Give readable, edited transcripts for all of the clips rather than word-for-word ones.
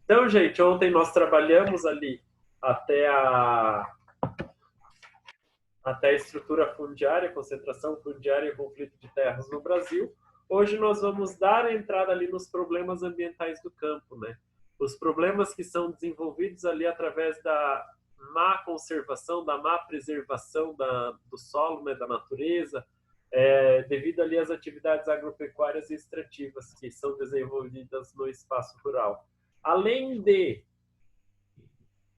Então, gente, ontem nós trabalhamos ali até a, até a estrutura fundiária, concentração fundiária e conflito de terras no Brasil. Hoje nós vamos dar a entrada ali nos problemas ambientais do campo, né? Os problemas que são desenvolvidos ali através da má conservação, da má preservação do solo, né, da natureza, devido ali às atividades agropecuárias e extrativas que são desenvolvidas no espaço rural. Além de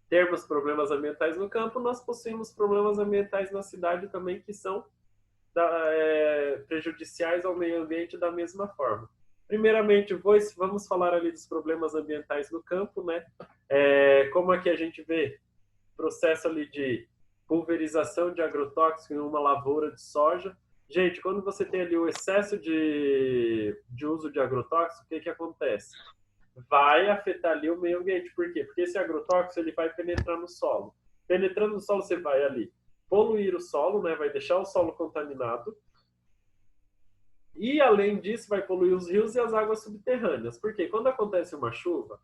termos problemas ambientais no campo, nós possuímos problemas ambientais na cidade também que são prejudiciais ao meio ambiente da mesma forma. Primeiramente, vamos falar ali dos problemas ambientais no campo, né? Como é que a gente vê processo ali de pulverização de agrotóxico em uma lavoura de soja. Gente, quando você tem ali o excesso de uso de agrotóxico, o que, que acontece? Vai afetar ali o meio ambiente. Por quê? Porque esse agrotóxico ele vai penetrar no solo. Penetrando no solo, você vai ali poluir o solo, né? Vai deixar o solo contaminado. E, além disso, vai poluir os rios e as águas subterrâneas. Porque quando acontece uma chuva,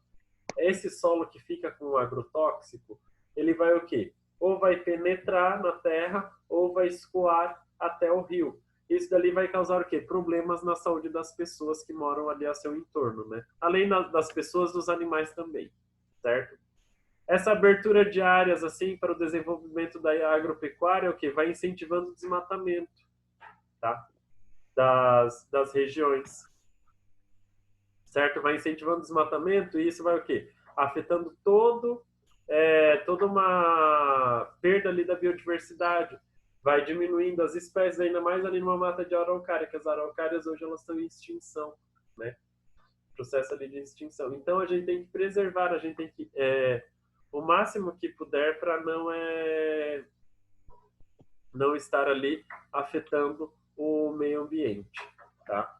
esse solo que fica com o agrotóxico, ele vai o quê? Ou vai penetrar na terra, ou vai escoar até o rio. Isso dali vai causar o quê? Problemas na saúde das pessoas que moram ali a seu entorno, né? Além das pessoas, dos animais também, certo? Essa abertura de áreas assim para o desenvolvimento da agropecuária é o que vai incentivando o desmatamento, tá? Das regiões, certo? Vai incentivando o desmatamento e isso vai o quê? Afetando toda uma perda ali da biodiversidade, vai diminuindo as espécies, ainda mais ali numa mata de araucária, que as araucárias hoje elas estão em extinção, né? Processo ali de extinção. Então a gente tem que preservar, a gente tem que o máximo que puder para não estar ali afetando o meio ambiente, tá?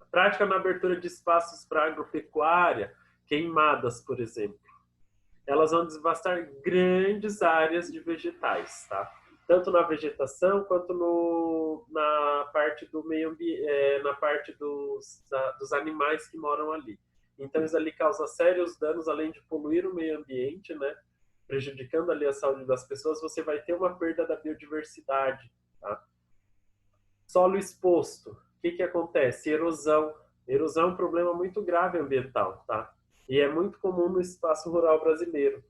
Prática na abertura de espaços para agropecuária, queimadas, por exemplo. Elas vão devastar grandes áreas de vegetais, tá? Tanto na vegetação quanto na parte do meio ambiente, na parte dos animais que moram ali. Então isso ali causa sérios danos, além de poluir o meio ambiente, né? Prejudicando ali a saúde das pessoas, você vai ter uma perda da biodiversidade, tá? Solo exposto. O que, que acontece? Erosão. Erosão é um problema muito grave ambiental, tá? E é muito comum no espaço rural brasileiro.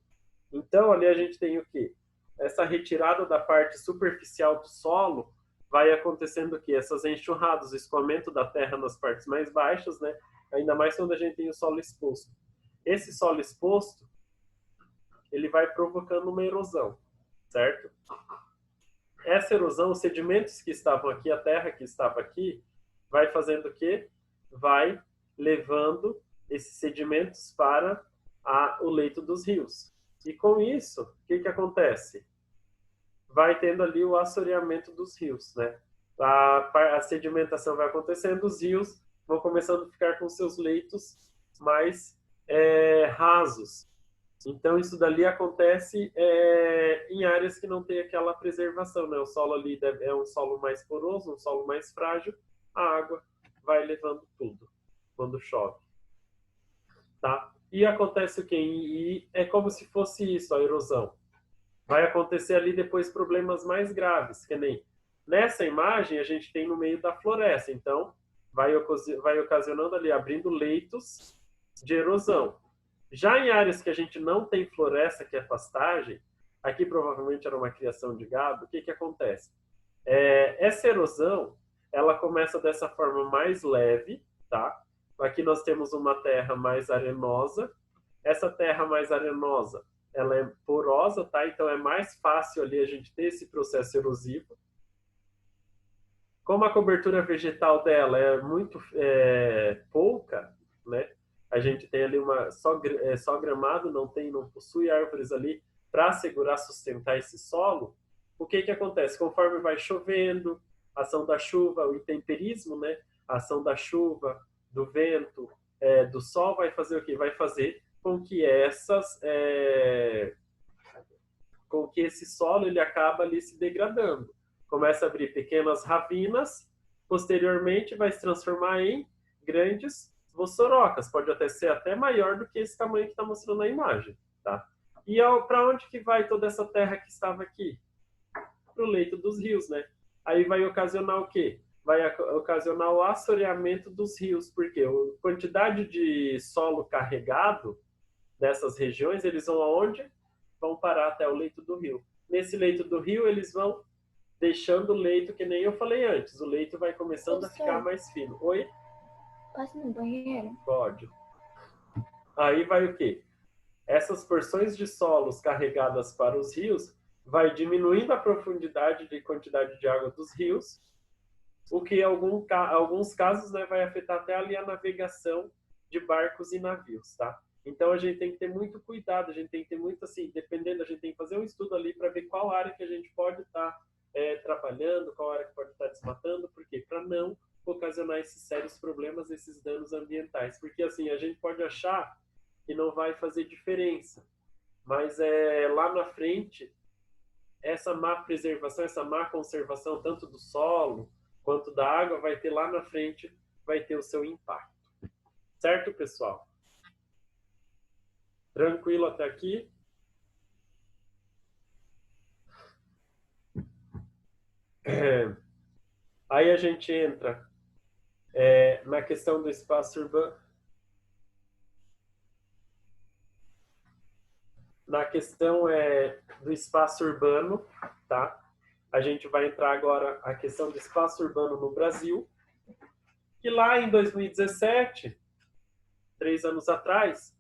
Então, ali a gente tem o quê? Essa retirada da parte superficial do solo vai acontecendo o quê? Essas enxurradas, o escoamento da terra nas partes mais baixas, né? Ainda mais quando a gente tem o solo exposto. Esse solo exposto, ele vai provocando uma erosão, certo? Essa erosão, os sedimentos que estavam aqui, a terra que estava aqui, vai fazendo o quê? Vai levando esses sedimentos para o leito dos rios. E com isso, o que, que acontece? Vai tendo ali o assoreamento dos rios, né? A sedimentação vai acontecendo, os rios vão começando a ficar com seus leitos mais rasos. Então, isso dali acontece em áreas que não tem aquela preservação, né? O solo ali é um solo mais poroso, um solo mais frágil, a água vai levando tudo quando chove, tá? E acontece o quê? E é como se fosse isso, a erosão. Vai acontecer ali depois problemas mais graves, que nem nessa imagem a gente tem no meio da floresta, então vai ocasionando ali, abrindo leitos de erosão. Já em áreas que a gente não tem floresta, que é pastagem, aqui provavelmente era uma criação de gado, o que, que acontece? Essa erosão, ela começa dessa forma mais leve, tá? Aqui nós temos uma terra mais arenosa. Essa terra mais arenosa, ela é porosa, tá? Então é mais fácil ali a gente ter esse processo erosivo. Como a cobertura vegetal dela é muito pouca, né? A gente tem ali só gramado, não possui árvores ali para segurar, sustentar esse solo. O que que acontece? Conforme vai chovendo, a ação da chuva, o intemperismo, né? A ação da chuva, do vento, do sol vai fazer o quê? Vai fazer com que esse solo ele acaba ali se degradando. Começa a abrir pequenas ravinas, posteriormente vai se transformar em grandes Vossorocas, pode até ser até maior do que esse tamanho que está mostrando na imagem, tá? E para onde que vai toda essa terra que estava aqui? Para o leito dos rios, né? Aí vai ocasionar o quê? Vai ocasionar o assoreamento dos rios, porque a quantidade de solo carregado dessas regiões, eles vão aonde? Vão parar até o leito do rio. Nesse leito do rio, eles vão deixando o leito, que nem eu falei antes, o leito vai começando a ficar mais fino. Oi? Posso ir no banheiro? Pode. Aí vai o quê? Essas porções de solos carregadas para os rios vai diminuindo a profundidade de quantidade de água dos rios, o que em alguns casos, né, vai afetar até ali a navegação de barcos e navios, tá? Então a gente tem que ter muito cuidado, a gente tem que ter muito assim, dependendo, a gente tem que fazer um estudo ali para ver qual área que a gente pode estar trabalhando, qual área que pode estar desmatando, por quê? Para não ocasionar esses sérios problemas, esses danos ambientais. Porque assim, a gente pode achar que não vai fazer diferença, mas lá na frente, essa má preservação, essa má conservação, tanto do solo quanto da água, vai ter lá na frente, vai ter o seu impacto. Certo, pessoal? Tranquilo até aqui? Aí a gente entra na questão do espaço urbano. Na questão do espaço urbano, tá? A gente vai entrar agora a questão do espaço urbano no Brasil, que lá em 2017, 3 anos atrás,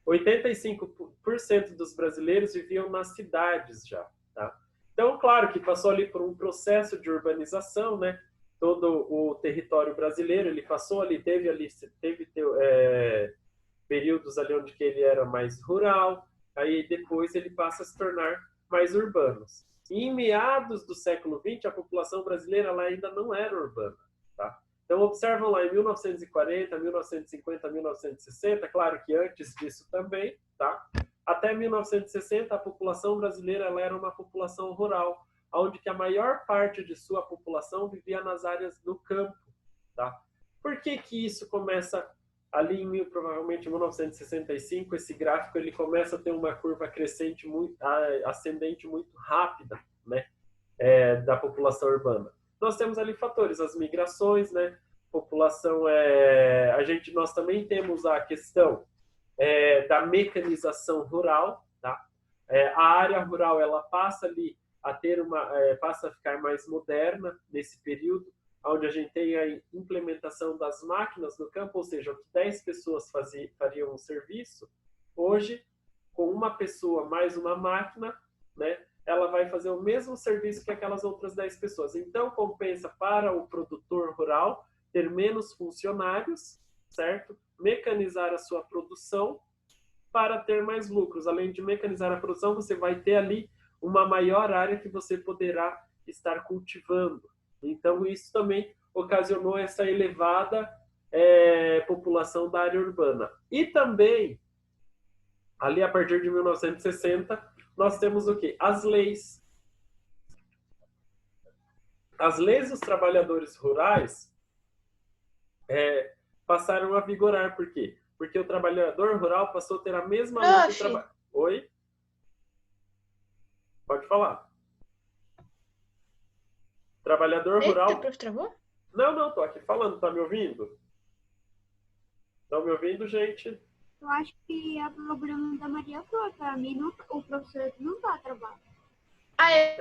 85% dos brasileiros viviam nas cidades já, tá? Então, claro que passou ali por um processo de urbanização, né? Todo o território brasileiro, ele passou ali, teve períodos ali onde que ele era mais rural, aí depois ele passa a se tornar mais urbanos. E em meados do século XX, a população brasileira ela ainda não era urbana, tá? Então, observam lá em 1940, 1950, 1960, claro que antes disso também, tá? Até 1960, a população brasileira ela era uma população rural, onde que a maior parte de sua população vivia nas áreas do campo, tá? Por que que isso começa ali provavelmente em 1965, esse gráfico ele começa a ter uma curva crescente ascendente muito rápida, né, da população urbana. Nós temos ali fatores, as migrações, né, população nós também temos a questão da mecanização rural, tá? A área rural ela passa ali a ter passa a ficar mais moderna nesse período, onde a gente tem a implementação das máquinas no campo, ou seja, o que 10 pessoas fariam um serviço, hoje, com uma pessoa mais uma máquina, né, ela vai fazer o mesmo serviço que aquelas outras 10 pessoas. Então, compensa para o produtor rural ter menos funcionários, certo? Mecanizar a sua produção para ter mais lucros. Além de mecanizar a produção, você vai ter ali uma maior área que você poderá estar cultivando. Então, isso também ocasionou essa elevada população da área urbana. E também, ali a partir de 1960, nós temos o quê? As leis. As leis dos trabalhadores rurais passaram a vigorar. Por quê? Porque o trabalhador rural passou a ter a mesma luta. Oi? Pode falar. Trabalhador rural. Prof, travou? Não, tô aqui falando. Tá me ouvindo? Estão me ouvindo, gente? Eu acho que é o problema da Maria Flor. Para mim, o professor não tá travado.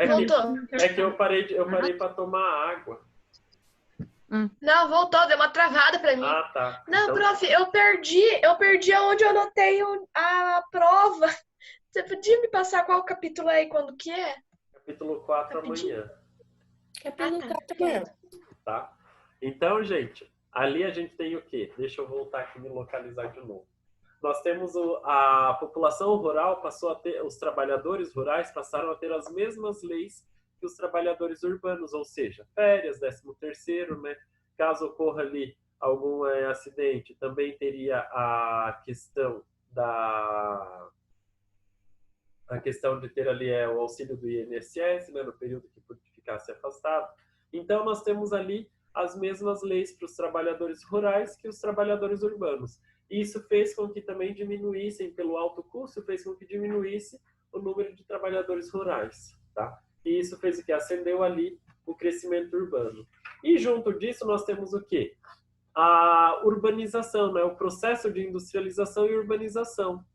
Voltou. Que eu parei para tomar água. Não, voltou, deu uma travada para mim. Ah, tá. Não, então... prof, eu perdi onde eu anotei a prova. Você podia me passar qual capítulo é e quando que é? Capítulo 4 amanhã. Capítulo 4 amanhã. Tá? Então, gente, ali a gente tem o quê? Deixa eu voltar aqui e me localizar de novo. Nós temos a população rural passou a ter, os trabalhadores rurais passaram a ter as mesmas leis que os trabalhadores urbanos, ou seja, férias, 13º, né? Caso ocorra ali algum acidente, também teria a questão de ter ali o auxílio do INSS, né, no período que ficasse afastado. Então, nós temos ali as mesmas leis para os trabalhadores rurais que os trabalhadores urbanos. E isso fez com que também diminuíssem, pelo alto custo, fez com que diminuísse o número de trabalhadores rurais, tá? E isso fez o que? Acendeu ali o crescimento urbano. E junto disso nós temos o quê? A urbanização, né? O processo de industrialização e urbanização,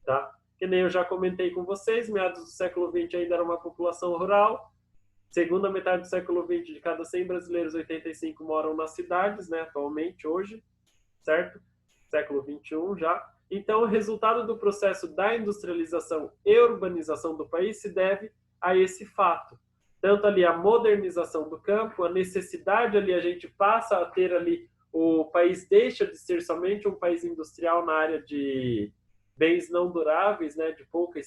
tá? Que nem eu já comentei com vocês, meados do século XX ainda era uma população rural, segunda metade do século XX, de cada 100 brasileiros, 85 moram nas cidades, né? Atualmente, hoje, certo? Século XXI já. Então, o resultado do processo da industrialização e urbanização do país se deve a esse fato. Tanto ali a modernização do campo, a necessidade ali, a gente passa a ter ali, o país deixa de ser somente um país industrial na área de bens não duráveis, né, de pouca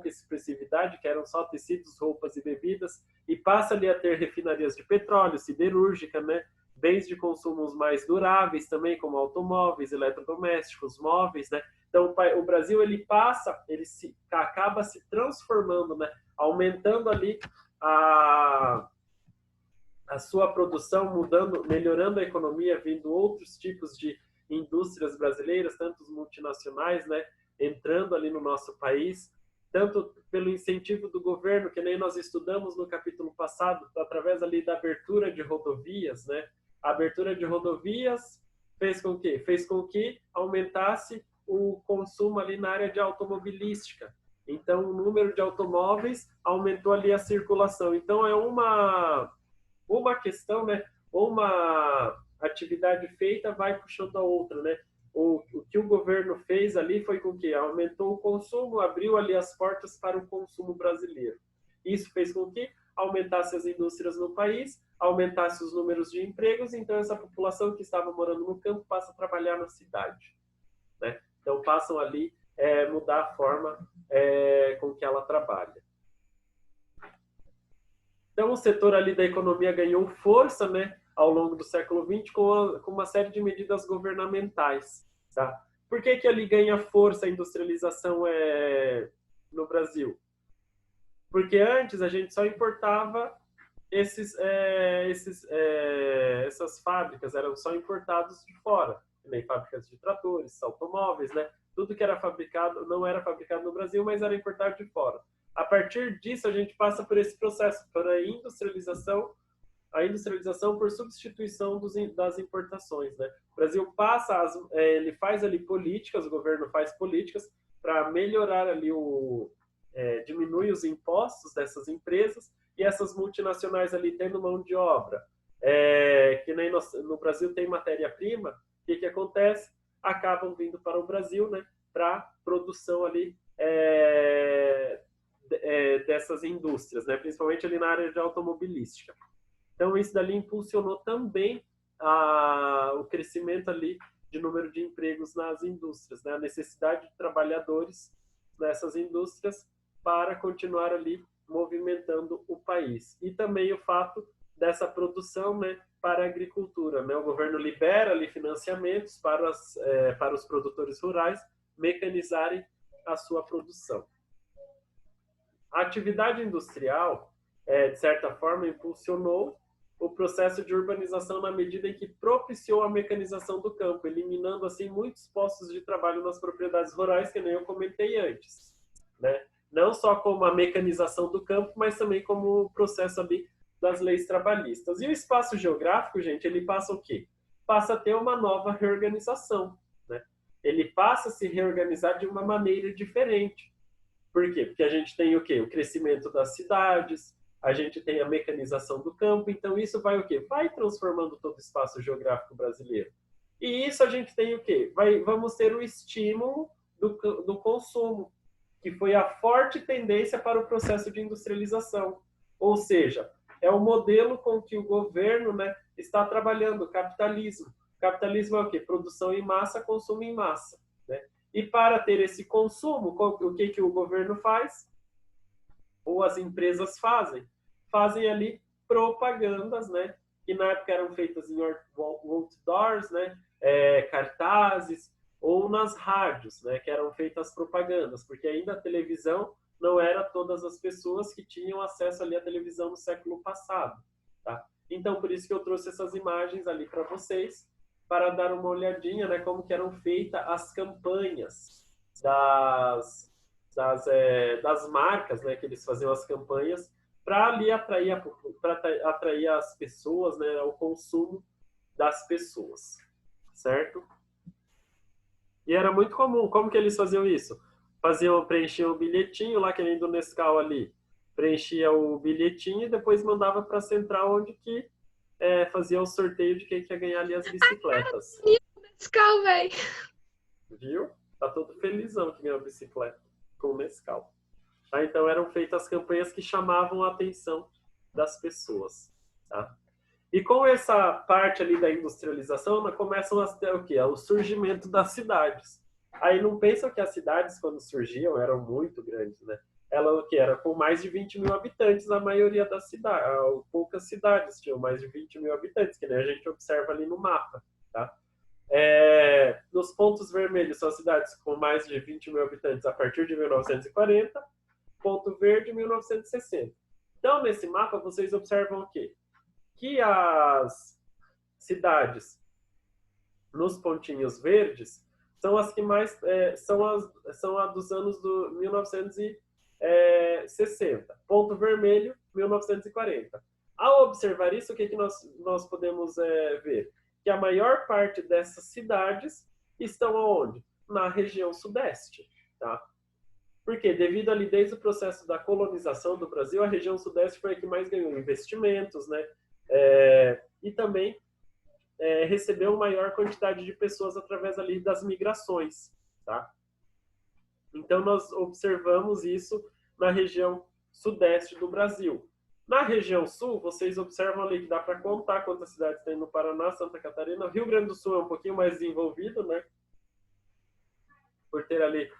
expressividade, que eram só tecidos, roupas e bebidas, e passa ali a ter refinarias de petróleo, siderúrgica, né, bens de consumos mais duráveis também, como automóveis, eletrodomésticos, móveis, né? Então, o Brasil, ele acaba se transformando, né? Aumentando ali a sua produção, melhorando a economia, vindo outros tipos de indústrias brasileiras, tanto multinacionais, né? Entrando ali no nosso país, tanto pelo incentivo do governo, que nem nós estudamos no capítulo passado, através ali da abertura de rodovias, né? A abertura de rodovias fez com que aumentasse o consumo ali na área de automobilística. Então, o número de automóveis aumentou ali a circulação. Então, é uma questão, né? Uma atividade feita vai puxando a outra, né? O que o governo fez ali foi com que aumentou o consumo, abriu ali as portas para o consumo brasileiro. Isso fez com que aumentasse as indústrias no país, aumentasse os números de empregos, então essa população que estava morando no campo passa a trabalhar na cidade, né? Então passam ali mudar a forma com que ela trabalha. Então o setor ali da economia ganhou força, né, ao longo do século XX com uma série de medidas governamentais, tá? Por que ali ganha força a industrialização no Brasil? Porque antes a gente só importava essas fábricas, eram só importados de fora, nem fábricas de tratores, automóveis, né? Tudo que era fabricado não era fabricado no Brasil, mas era importado de fora. A partir disso, a gente passa por esse processo, por a industrialização por substituição das importações, né? O Brasil ele faz ali políticas, o governo faz políticas para melhorar ali diminui os impostos dessas empresas e essas multinacionais ali tendo mão de obra. Que nem no Brasil tem matéria-prima, o que acontece? Acabam vindo para o Brasil, né, para produção ali dessas indústrias, né, principalmente ali na área de automobilística. Então, isso dali impulsionou também o crescimento ali de número de empregos nas indústrias, né, a necessidade de trabalhadores nessas indústrias para continuar ali movimentando o país. E também o fato dessa produção, né, para a agricultura, né? O governo libera ali financiamentos para os produtores rurais mecanizarem a sua produção. A atividade industrial, de certa forma, impulsionou o processo de urbanização na medida em que propiciou a mecanização do campo, eliminando assim muitos postos de trabalho nas propriedades rurais, que nem eu comentei antes, né? Não só como a mecanização do campo, mas também como o processo ali das leis trabalhistas. E o espaço geográfico, gente, ele passa o quê? Passa a ter uma nova reorganização, né? Ele passa a se reorganizar de uma maneira diferente. Por quê? Porque a gente tem o quê? O crescimento das cidades, a gente tem a mecanização do campo, então isso vai o quê? Vai transformando todo o espaço geográfico brasileiro. E isso a gente tem o quê? Vamos ter o estímulo do consumo, que foi a forte tendência para o processo de industrialização. Ou seja, é o modelo com que o governo, né, está trabalhando, o capitalismo. O capitalismo é o quê? Produção em massa, consumo em massa, né? E para ter esse consumo, o que o governo faz? Ou as empresas fazem? Fazem ali propagandas, né? Que na época eram feitas em outdoors, né? Cartazes, ou nas rádios, né? Que eram feitas propagandas, porque ainda a televisão não era todas as pessoas que tinham acesso ali à televisão no século passado, tá? Então, por isso que eu trouxe essas imagens ali para vocês, para dar uma olhadinha, né, como que eram feitas as campanhas das marcas, né, que eles faziam as campanhas para ali atrair as pessoas, né, o consumo das pessoas, certo? E era muito comum. Como que eles faziam isso? Preenchiam o bilhetinho lá, que nem do Nescau ali. Preenchia o bilhetinho e depois mandava para a central, onde que fazia o sorteio de quem quer ganhar ali as bicicletas. Nescau, velho. Viu? Tá todo felizão que ganhou a bicicleta com o Nescau. Tá? Então eram feitas as campanhas que chamavam a atenção das pessoas. Tá? E com essa parte ali da industrialização, começam o quê? O surgimento das cidades. Aí não pensam que as cidades, quando surgiam, eram muito grandes, né? Ela o que era com mais de 20 mil habitantes, a maioria das cidades. Poucas cidades tinham mais de 20 mil habitantes, que nem a gente observa ali no mapa, tá? Nos pontos vermelhos são cidades com mais de 20 mil habitantes a partir de 1940, ponto verde 1960. Então, nesse mapa, vocês observam o quê? Que as cidades nos pontinhos verdes são as que mais são a dos anos do 1960. Ponto vermelho, 1940. Ao observar isso, o que nós podemos ver? Que a maior parte dessas cidades estão aonde? Na região sudeste. Tá? Porque devido ali desde o processo da colonização do Brasil, a região sudeste foi a que mais ganhou investimentos, né? E também recebeu maior quantidade de pessoas através ali das migrações, tá? Então nós observamos isso na região sudeste do Brasil. Na região sul, vocês observam ali que dá para contar quantas cidades tem no Paraná, Santa Catarina. Rio Grande do Sul é um pouquinho mais desenvolvido, né? Por ter ali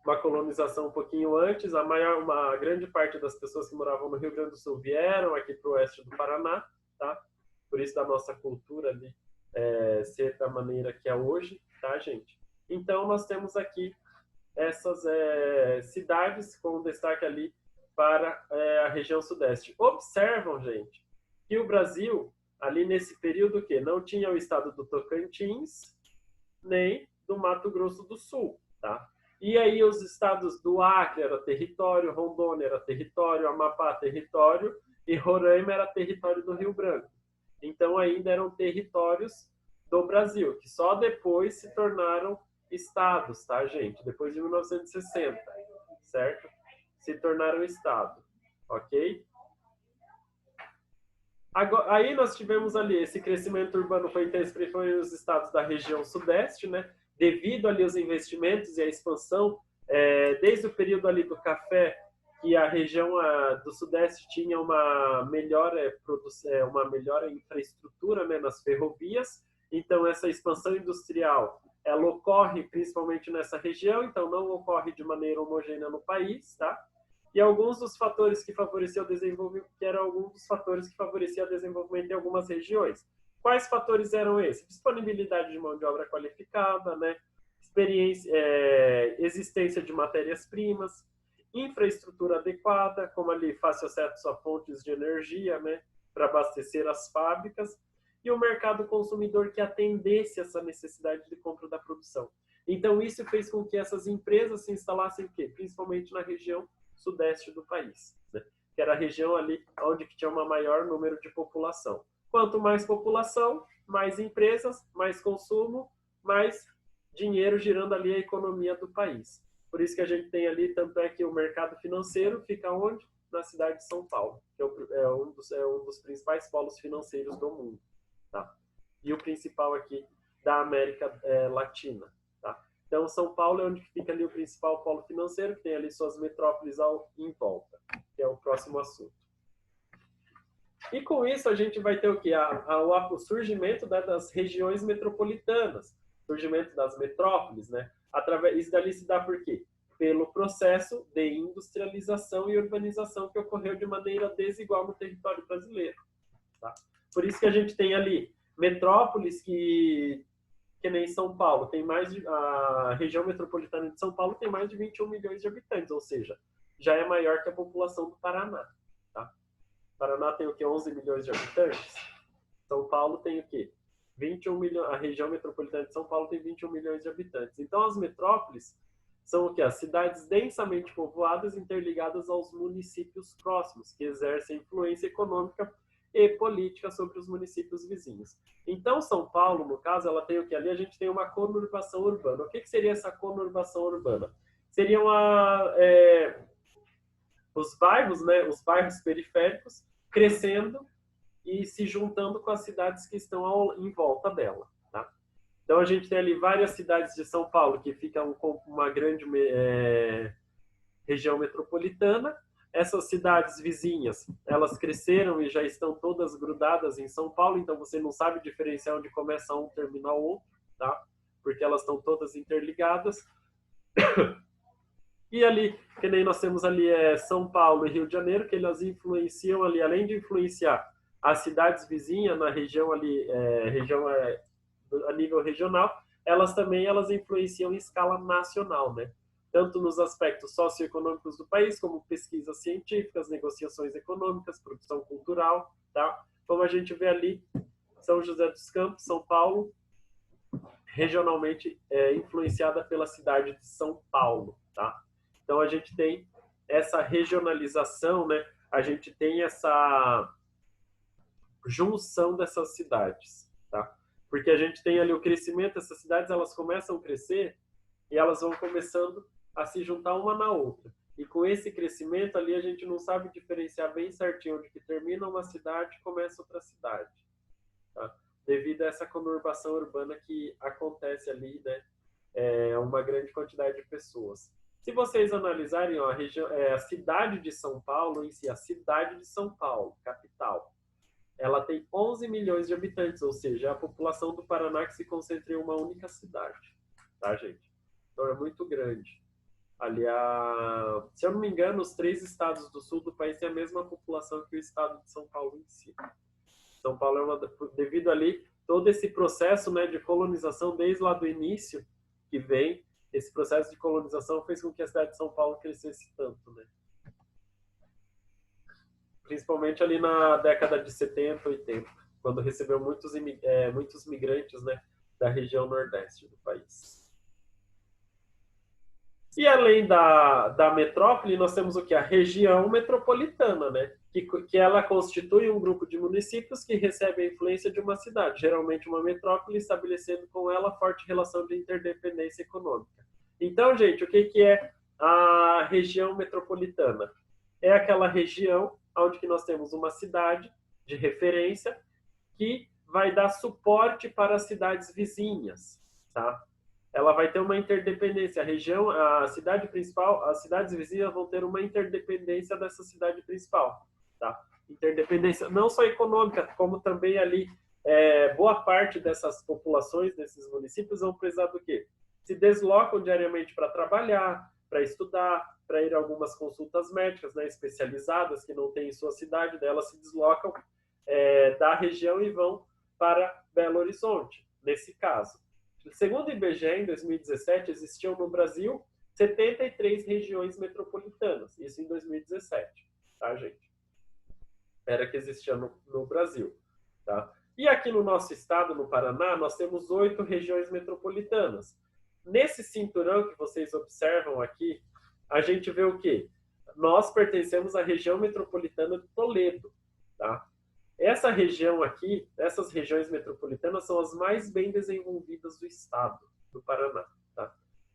uma colonização um pouquinho antes, uma grande parte das pessoas que moravam no Rio Grande do Sul vieram aqui para o oeste do Paraná, tá? Por isso da nossa cultura ali ser da maneira que é hoje, tá, gente? Então, nós temos aqui essas cidades com destaque ali para a região sudeste. Observam, gente, que o Brasil, ali nesse período, não tinha o estado do Tocantins, nem do Mato Grosso do Sul, tá? E aí os estados do Acre era território, Rondônia era território, Amapá território e Roraima era território do Rio Branco. Então ainda eram territórios do Brasil, que só depois se tornaram estados, tá, gente? Depois de 1960, certo? Se tornaram estado, ok? Agora, aí nós tivemos ali esse crescimento urbano foi intenso, foi os estados da região sudeste, né? Devido ali aos investimentos e à expansão, desde o período ali do café, que a região do sudeste tinha uma melhor infraestrutura, né, nas ferrovias. Então essa expansão industrial ela ocorre principalmente nessa região, então não ocorre de maneira homogênea no país, tá? E alguns dos fatores que favoreciam o desenvolvimento, que eram alguns dos fatores que favoreciam o desenvolvimento em algumas regiões. Quais fatores eram esses? Disponibilidade de mão de obra qualificada, né? Existência de matérias-primas, infraestrutura adequada, como ali fácil acesso a fontes de energia, né? Para abastecer as fábricas, e o mercado consumidor que atendesse essa necessidade de compra da produção. Então, isso fez com que essas empresas se instalassem, principalmente na região sudeste do país, né? Que era a região ali onde tinha um maior número de população. Quanto mais população, mais empresas, mais consumo, mais dinheiro girando ali a economia do país. Por isso que a gente tem ali, tanto é que o mercado financeiro fica onde? Na cidade de São Paulo, que é um dos principais polos financeiros do mundo. Tá? E o principal aqui da América Latina. Tá? Então, São Paulo é onde fica ali o principal polo financeiro, que tem ali suas metrópoles em volta, que é o próximo assunto. E com isso a gente vai ter o quê? O surgimento das regiões metropolitanas, surgimento das metrópoles, né? Isso dali se dá por quê? Pelo processo de industrialização e urbanização que ocorreu de maneira desigual no território brasileiro. Tá? Por isso que a gente tem ali metrópoles que nem São Paulo, a região metropolitana de São Paulo tem mais de 21 milhões de habitantes, ou seja, já é maior que a população do Paraná. Tá? O Paraná tem o quê? 11 milhões de habitantes. São Paulo tem o quê? 21 milhões, a região metropolitana de São Paulo tem 21 milhões de habitantes. Então, as metrópoles são o quê? As cidades densamente povoadas interligadas aos municípios próximos, que exercem influência econômica e política sobre os municípios vizinhos. Então, São Paulo, no caso, ela tem o que? Ali a gente tem uma conurbação urbana. O que seria essa conurbação urbana? Seriam os bairros, né, os bairros periféricos crescendo e se juntando com as cidades que estão em volta dela. Tá? Então, a gente tem ali várias cidades de São Paulo que ficam com uma grande região metropolitana. Essas cidades vizinhas, elas cresceram e já estão todas grudadas em São Paulo, então você não sabe diferenciar onde começa um e termina o outro, tá? Porque elas estão todas interligadas. E ali, que nem nós temos ali São Paulo e Rio de Janeiro, que elas influenciam ali, além de influenciar as cidades vizinhas na região ali, a nível regional, elas influenciam em escala nacional, né? Tanto nos aspectos socioeconômicos do país, como pesquisas científicas, negociações econômicas, produção cultural, tá? Como a gente vê ali, São José dos Campos, São Paulo, regionalmente influenciada pela cidade de São Paulo, tá? Então, a gente tem essa regionalização, né? A gente tem essa junção dessas cidades, tá? Porque a gente tem ali o crescimento dessas cidades, elas começam a crescer e elas vão começando a se juntar uma na outra. E com esse crescimento ali, a gente não sabe diferenciar bem certinho onde que termina uma cidade e começa outra cidade, tá? Devido a essa conurbação urbana que acontece ali, né? Uma grande quantidade de pessoas. Se vocês analisarem ó, a cidade de São Paulo em si, a cidade de São Paulo, capital, ela tem 11 milhões de habitantes, ou seja, a população do Paraná que se concentra em uma única cidade, tá, gente? Então é muito grande. Ali, se eu não me engano, os 3 estados do sul do país têm a mesma população que o estado de São Paulo em si. São Paulo devido ali todo esse processo, né, de colonização desde lá do início que vem, esse processo de colonização fez com que a cidade de São Paulo crescesse tanto, né? Principalmente ali na década de 70, 80, quando recebeu muitos migrantes, né, da região nordeste do país. E além da metrópole, nós temos o que? A região metropolitana, né? Que ela constitui um grupo de municípios que recebe a influência de uma cidade, geralmente uma metrópole, estabelecendo com ela forte relação de interdependência econômica. Então, gente, o que é a região metropolitana? É aquela região onde que nós temos uma cidade de referência que vai dar suporte para as cidades vizinhas, tá? Ela vai ter uma interdependência. A cidade principal, as cidades vizinhas vão ter uma interdependência dessa cidade principal, tá? Interdependência não só econômica, como também ali boa parte dessas populações, desses municípios, vão precisar do quê? Se deslocam diariamente para trabalhar, para estudar, para ir a algumas consultas médicas, né, especializadas que não tem em sua cidade, daí elas se deslocam da região e vão para Belo Horizonte, nesse caso. Segundo o IBGE, em 2017, existiam no Brasil 73 regiões metropolitanas. Isso em 2017, tá, gente? Era que existia no Brasil, tá? E aqui no nosso estado, no Paraná, nós temos 8 regiões metropolitanas. Nesse cinturão que vocês observam aqui, a gente vê o quê? Nós pertencemos à região metropolitana de Toledo, tá? Essa região aqui, essas regiões metropolitanas são as mais bem desenvolvidas do estado do Paraná, tá?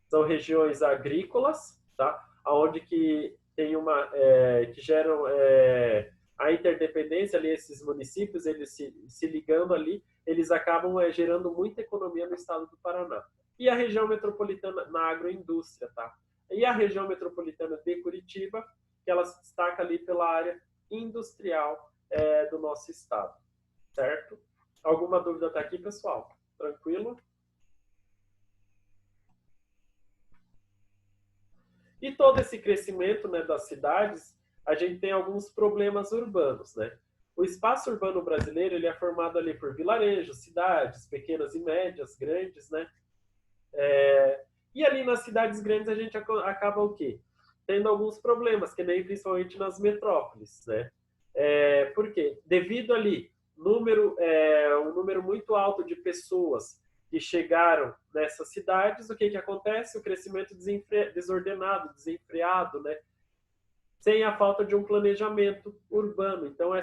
São regiões agrícolas, tá? Onde que tem que geram a interdependência ali, esses municípios, eles se ligando ali, eles acabam gerando muita economia no estado do Paraná. E a região metropolitana na agroindústria, tá? E a região metropolitana de Curitiba, que ela se destaca ali pela área industrial do nosso estado, certo? Alguma dúvida até aqui, pessoal? Tranquilo? E todo esse crescimento, né, das cidades, a gente tem alguns problemas urbanos, né? O espaço urbano brasileiro, ele é formado ali por vilarejos, cidades, pequenas e médias, grandes, né? E ali nas cidades grandes a gente acaba o quê? Tendo alguns problemas, que nem principalmente nas metrópoles, né? Por quê? Devido ali um número muito alto de pessoas que chegaram nessas cidades, o que acontece? O crescimento desordenado, desenfreado, né? Sem a falta de um planejamento urbano. Então,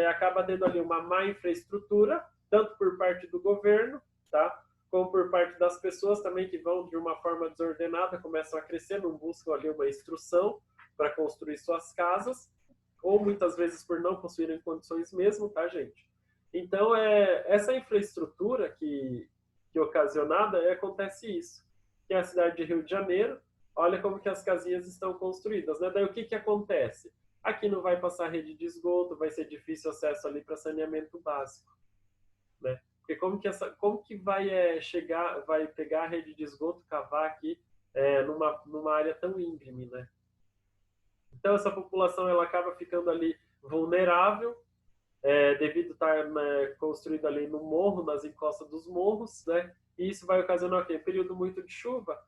acaba tendo ali uma má infraestrutura, tanto por parte do governo, tá? Como por parte das pessoas também que vão de uma forma desordenada, começam a crescer, não buscam ali uma instrução para construir suas casas, ou muitas vezes por não possuírem condições mesmo, tá, gente? Então, essa infraestrutura que ocasionada, acontece isso. Que é a cidade de Rio de Janeiro, olha como que as casinhas estão construídas, né? Daí o que acontece? Aqui não vai passar rede de esgoto, vai ser difícil acesso ali para saneamento básico, né? Porque como que vai vai pegar a rede de esgoto, cavar aqui numa área tão íngreme, né? Então essa população ela acaba ficando ali vulnerável, devido a estar, né, construído ali no morro, nas encostas dos morros, né? E isso vai ocasionar o quê? Período muito de chuva,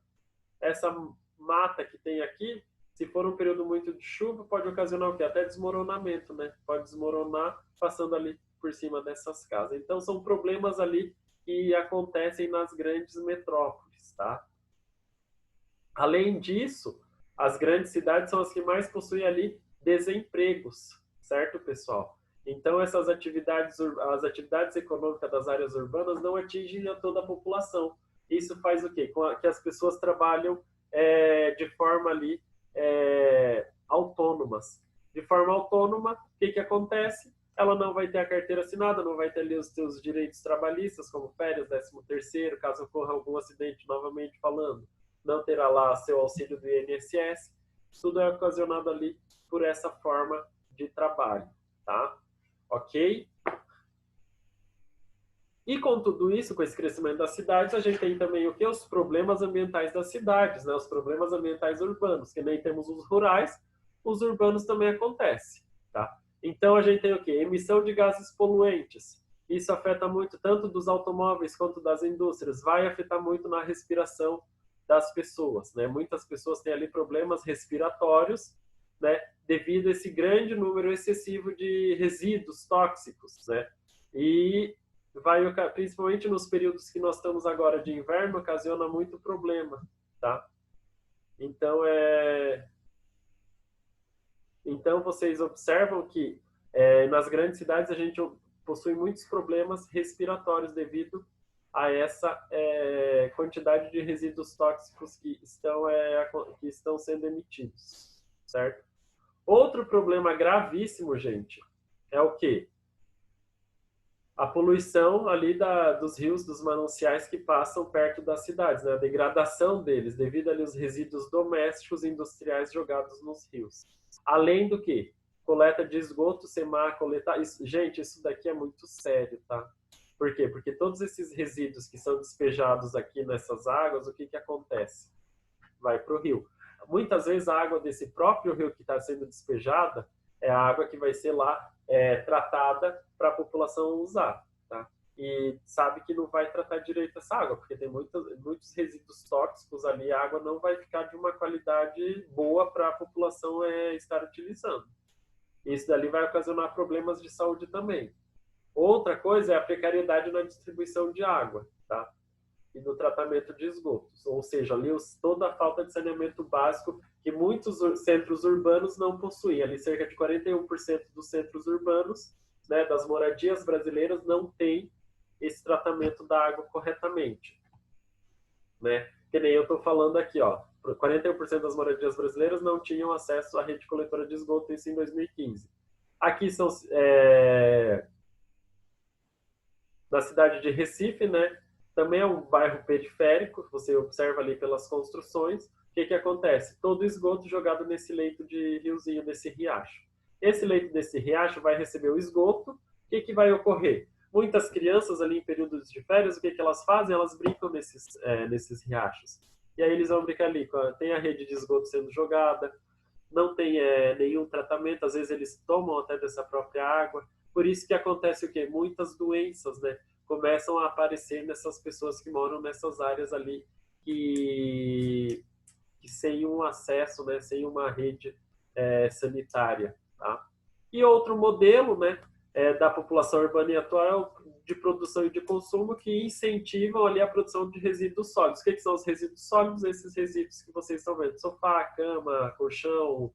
essa mata que tem aqui, se for um período muito de chuva, pode ocasionar o quê? Até desmoronamento, né? Pode desmoronar passando ali por cima dessas casas. Então, são problemas ali que acontecem nas grandes metrópoles, tá? Além disso, as grandes cidades são as que mais possuem ali desempregos, certo, pessoal? Então, as atividades econômicas das áreas urbanas não atingem a toda a população. Isso faz o quê? Que as pessoas trabalham de forma ali autônomas. De forma autônoma, o que acontece? Ela não vai ter a carteira assinada, não vai ter ali os seus direitos trabalhistas, como férias, 13º, caso ocorra algum acidente, novamente falando, não terá lá seu auxílio do INSS. Tudo é ocasionado ali por essa forma de trabalho, tá? Ok? E com tudo isso, com esse crescimento das cidades, a gente tem também o que? Os problemas ambientais das cidades, né? Os problemas ambientais urbanos, que nem temos os rurais, os urbanos também acontecem, tá? Então a gente tem o que? Emissão de gases poluentes. Isso afeta muito tanto dos automóveis quanto das indústrias. Vai afetar muito na respiração das pessoas, né? Muitas pessoas têm ali problemas respiratórios, né? Devido a esse grande número excessivo de resíduos tóxicos, né? E principalmente nos períodos que nós estamos agora de inverno, ocasiona muito problema, tá? Então, então vocês observam que nas grandes cidades a gente possui muitos problemas respiratórios devido a essa quantidade de resíduos tóxicos que estão sendo emitidos, certo? Outro problema gravíssimo, gente, é o quê? A poluição ali dos rios, dos mananciais que passam perto das cidades, né? A degradação deles, devido ali aos resíduos domésticos e industriais jogados nos rios. Além do que? Coleta de esgoto, coletar... Gente, isso daqui é muito sério, tá? Por quê? Porque todos esses resíduos que são despejados aqui nessas águas, o que acontece? Vai para o rio. Muitas vezes a água desse próprio rio que está sendo despejada é a água que vai ser lá tratada para a população usar, tá? E sabe que não vai tratar direito essa água, porque tem muitos resíduos tóxicos ali, a água não vai ficar de uma qualidade boa para a população estar utilizando. Isso dali vai ocasionar problemas de saúde também. Outra coisa é a precariedade na distribuição de água, tá? E no tratamento de esgotos, ou seja, ali toda a falta de saneamento básico que muitos centros urbanos não possuem. Ali cerca de 41% dos centros urbanos, né, das moradias brasileiras não tem esse tratamento da água corretamente, né? Que nem eu estou falando aqui, ó, 41% das moradias brasileiras não tinham acesso à rede coletora de esgoto, isso em 2015. Aqui são na cidade de Recife, né? Também é um bairro periférico, você observa ali pelas construções. O que acontece? Todo esgoto jogado nesse leito de riozinho, nesse riacho. Esse leito desse riacho vai receber o esgoto. O que vai ocorrer? Muitas crianças ali em períodos de férias, o que elas fazem? Elas brincam nesses riachos. E aí eles vão brincar ali, tem a rede de esgoto sendo jogada, não tem nenhum tratamento, às vezes eles tomam até dessa própria água. Por isso que acontece o quê? Muitas doenças, né? Começam a aparecer nessas pessoas que moram nessas áreas ali que sem um acesso, né, sem uma rede sanitária, tá? E outro modelo, né, da população urbana e atual de produção e de consumo que incentivam ali a produção de resíduos sólidos. O que são os resíduos sólidos? Esses resíduos que vocês estão vendo: sofá, cama, colchão,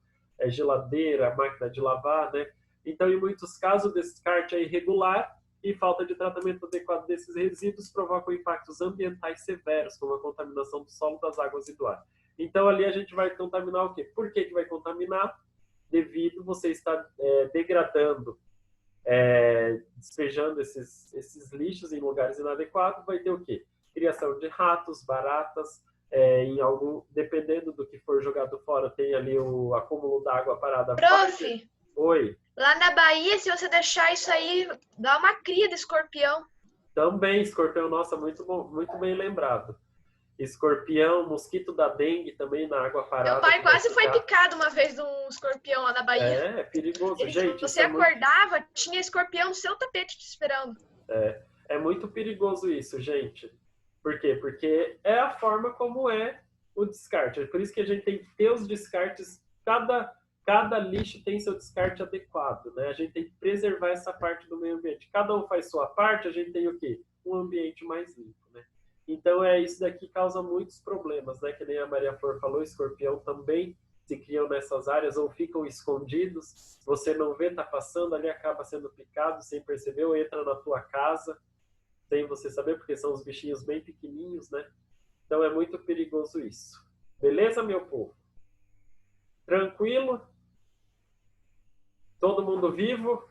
geladeira, máquina de lavar, né? Então, em muitos casos, o descarte é irregular e falta de tratamento adequado desses resíduos provocam impactos ambientais severos, como a contaminação do solo, das águas e do ar. Então, ali a gente vai contaminar o quê? Por que vai contaminar? Devido você estar degradando, despejando esses lixos em lugares inadequados, vai ter o quê? Criação de ratos, baratas, dependendo do que for jogado fora, tem ali o acúmulo d'água parada. Prof, Oi. lá na Bahia, se você deixar isso aí, dá uma cria de escorpião. Também, escorpião, nossa, muito bom, muito bem lembrado. Escorpião, mosquito da dengue também na água parada. Meu pai quase foi picado uma vez de um escorpião lá na Bahia. É perigoso, gente. Você acordava, tinha escorpião no seu tapete te esperando. É muito perigoso isso, gente. Por quê? Porque é a forma como é o descarte. É por isso que a gente tem que ter os descartes. Cada lixo tem seu descarte adequado, né? A gente tem que preservar essa parte do meio ambiente. Cada um faz sua parte, a gente tem o quê? Um ambiente mais limpo, né? Então, isso daqui causa muitos problemas, né? Que nem a Maria Flor falou, escorpião também se criam nessas áreas ou ficam escondidos. Você não vê, tá passando ali, acaba sendo picado sem perceber, ou entra na tua casa sem você saber, porque são os bichinhos bem pequenininhos, né? Então, é muito perigoso isso. Beleza, meu povo? Tranquilo? Todo mundo vivo?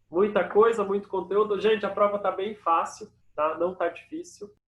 Muita coisa, muito conteúdo. Gente, a prova tá bem fácil, tá? Não tá difícil.